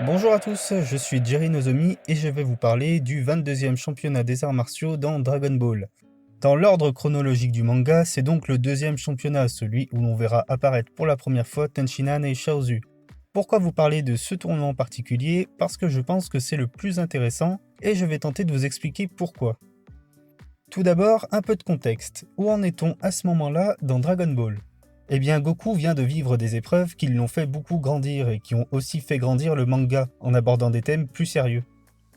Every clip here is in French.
Bonjour à tous, je suis Jerry Nozomi et je vais vous parler du 22e championnat des arts martiaux dans Dragon Ball. Dans l'ordre chronologique du manga, c'est donc le deuxième championnat, celui où l'on verra apparaître pour la première fois Tenshinhan et Chaozu. Pourquoi vous parler de ce tournoi en particulier? Parce que je pense que c'est le plus intéressant et je vais tenter de vous expliquer pourquoi. Tout d'abord, un peu de contexte. Où en est-on à ce moment-là dans Dragon Ball? Eh bien, Goku vient de vivre des épreuves qui l'ont fait beaucoup grandir et qui ont aussi fait grandir le manga en abordant des thèmes plus sérieux.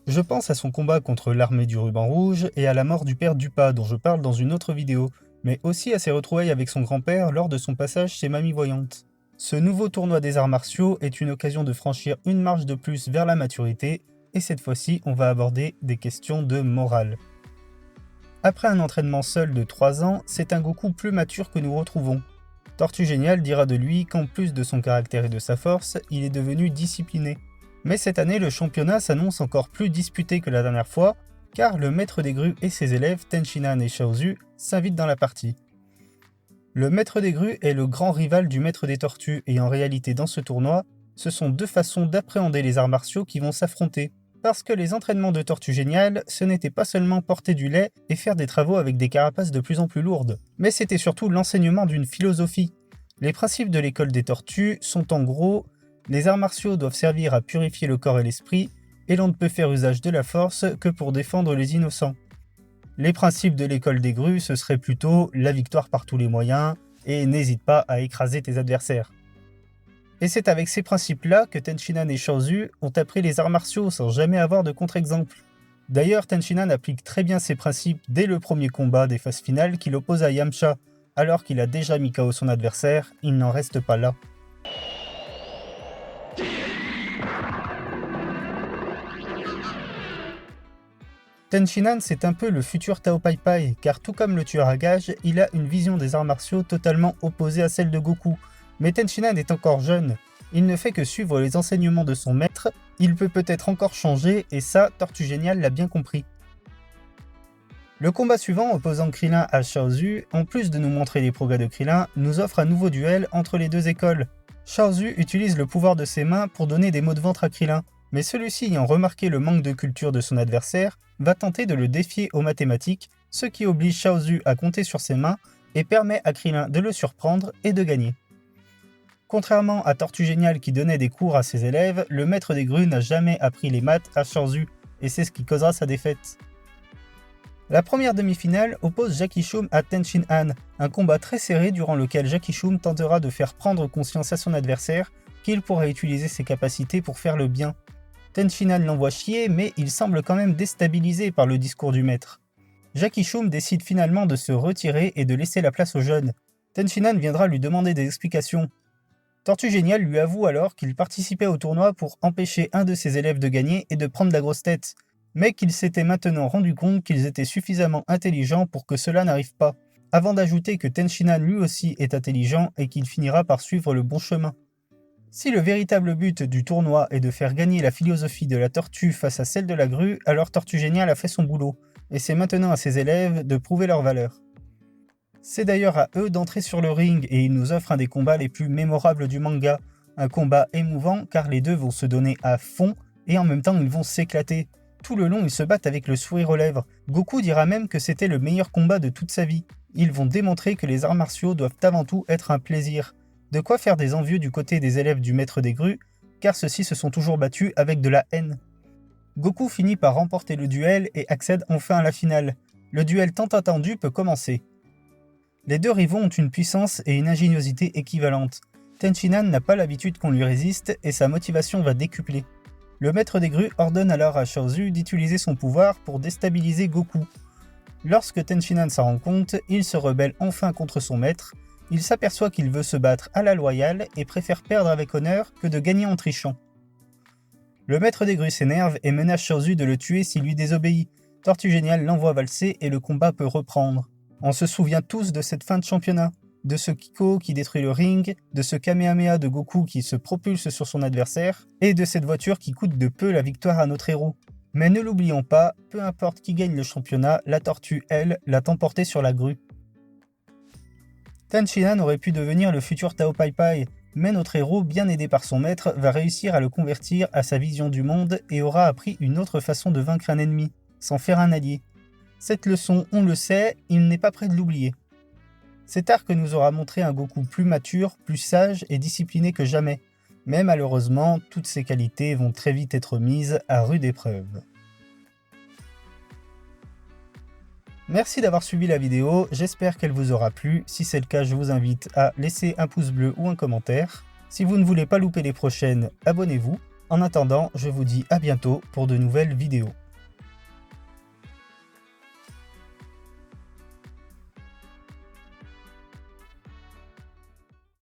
Je pense à son combat contre l'armée du ruban rouge et à la mort du père Dupas dont je parle dans une autre vidéo, mais aussi à ses retrouvailles avec son grand-père lors de son passage chez Mamie Voyante. Ce nouveau tournoi des arts martiaux est une occasion de franchir une marche de plus vers la maturité, et cette fois-ci on va aborder des questions de morale. Après un entraînement seul de 3 ans, c'est un Goku plus mature que nous retrouvons. Tortue Géniale dira de lui qu'en plus de son caractère et de sa force, il est devenu discipliné. Mais cette année, le championnat s'annonce encore plus disputé que la dernière fois, car le maître des grues et ses élèves, Tenshinhan et Chaozu, s'invitent dans la partie. Le maître des grues est le grand rival du maître des tortues, et en réalité dans ce tournoi, ce sont deux façons d'appréhender les arts martiaux qui vont s'affronter. Parce que les entraînements de Tortue Géniale, ce n'était pas seulement porter du lait et faire des travaux avec des carapaces de plus en plus lourdes, mais c'était surtout l'enseignement d'une philosophie. Les principes de l'école des tortues sont en gros, les arts martiaux doivent servir à purifier le corps et l'esprit, et l'on ne peut faire usage de la force que pour défendre les innocents. Les principes de l'école des grues, ce serait plutôt la victoire par tous les moyens, et n'hésite pas à écraser tes adversaires. Et c'est avec ces principes-là que Tenshinhan et Chaozu ont appris les arts martiaux sans jamais avoir de contre-exemple. D'ailleurs, Tenshinhan applique très bien ces principes dès le premier combat des phases finales qu'il oppose à Yamcha. Alors qu'il a déjà mis KO son adversaire, il n'en reste pas là. Tenshinhan, c'est un peu le futur Tao Pai Pai, car tout comme le tueur à gages, il a une vision des arts martiaux totalement opposée à celle de Goku. Mais Tenshinhan est encore jeune, il ne fait que suivre les enseignements de son maître, il peut peut-être encore changer, et ça, Tortue Géniale l'a bien compris. Le combat suivant opposant Krillin à Chaozu, en plus de nous montrer les progrès de Krillin, nous offre un nouveau duel entre les deux écoles. Chaozu utilise le pouvoir de ses mains pour donner des maux de ventre à Krillin, mais celui-ci ayant remarqué le manque de culture de son adversaire, va tenter de le défier aux mathématiques, ce qui oblige Chaozu à compter sur ses mains et permet à Krillin de le surprendre et de gagner. Contrairement à Tortue Géniale qui donnait des cours à ses élèves, le maître des grues n'a jamais appris les maths à Chaozu, et c'est ce qui causera sa défaite. La première demi-finale oppose Jackie Chum à Tenshinhan, un combat très serré durant lequel Jackie Chum tentera de faire prendre conscience à son adversaire qu'il pourra utiliser ses capacités pour faire le bien. Tenshinhan l'envoie chier, mais il semble quand même déstabilisé par le discours du maître. Jackie Chum décide finalement de se retirer et de laisser la place aux jeunes. Tenshinhan viendra lui demander des explications. Tortue Géniale lui avoue alors qu'il participait au tournoi pour empêcher un de ses élèves de gagner et de prendre la grosse tête, mais qu'il s'était maintenant rendu compte qu'ils étaient suffisamment intelligents pour que cela n'arrive pas, avant d'ajouter que Tenshinhan lui aussi est intelligent et qu'il finira par suivre le bon chemin. Si le véritable but du tournoi est de faire gagner la philosophie de la tortue face à celle de la grue, alors Tortue Géniale a fait son boulot, et c'est maintenant à ses élèves de prouver leur valeur. C'est d'ailleurs à eux d'entrer sur le ring et ils nous offrent un des combats les plus mémorables du manga, un combat émouvant car les deux vont se donner à fond et en même temps ils vont s'éclater. Tout le long ils se battent avec le sourire aux lèvres. Goku dira même que c'était le meilleur combat de toute sa vie. Ils vont démontrer que les arts martiaux doivent avant tout être un plaisir. De quoi faire des envieux du côté des élèves du maître des grues, car ceux-ci se sont toujours battus avec de la haine. Goku finit par remporter le duel et accède enfin à la finale. Le duel tant attendu peut commencer. Les deux rivaux ont une puissance et une ingéniosité équivalentes. Tenshinhan n'a pas l'habitude qu'on lui résiste et sa motivation va décupler. Le maître des grues ordonne alors à Chaozu d'utiliser son pouvoir pour déstabiliser Goku. Lorsque Tenshinhan s'en rend compte, il se rebelle enfin contre son maître. Il s'aperçoit qu'il veut se battre à la loyale et préfère perdre avec honneur que de gagner en trichant. Le maître des grues s'énerve et menace Chaozu de le tuer s'il lui désobéit. Tortue Géniale l'envoie valser et le combat peut reprendre. On se souvient tous de cette fin de championnat, de ce Kiko qui détruit le ring, de ce Kamehameha de Goku qui se propulse sur son adversaire, et de cette voiture qui coûte de peu la victoire à notre héros. Mais ne l'oublions pas, peu importe qui gagne le championnat, la tortue, elle, l'a emporté sur la grue. Tenshinhan aurait pu devenir le futur Tao Pai Pai, Mais notre héros, bien aidé par son maître, va réussir à le convertir à sa vision du monde et aura appris une autre façon de vaincre un ennemi, s'en faire un allié. Cette leçon, on le sait, il n'est pas prêt de l'oublier. Cet arc nous aura montré un Goku plus mature, plus sage et discipliné que jamais. Mais malheureusement, toutes ces qualités vont très vite être mises à rude épreuve. Merci d'avoir suivi la vidéo, j'espère qu'elle vous aura plu. Si c'est le cas, je vous invite à laisser un pouce bleu ou un commentaire. Si vous ne voulez pas louper les prochaines, abonnez-vous. En attendant, je vous dis à bientôt pour de nouvelles vidéos.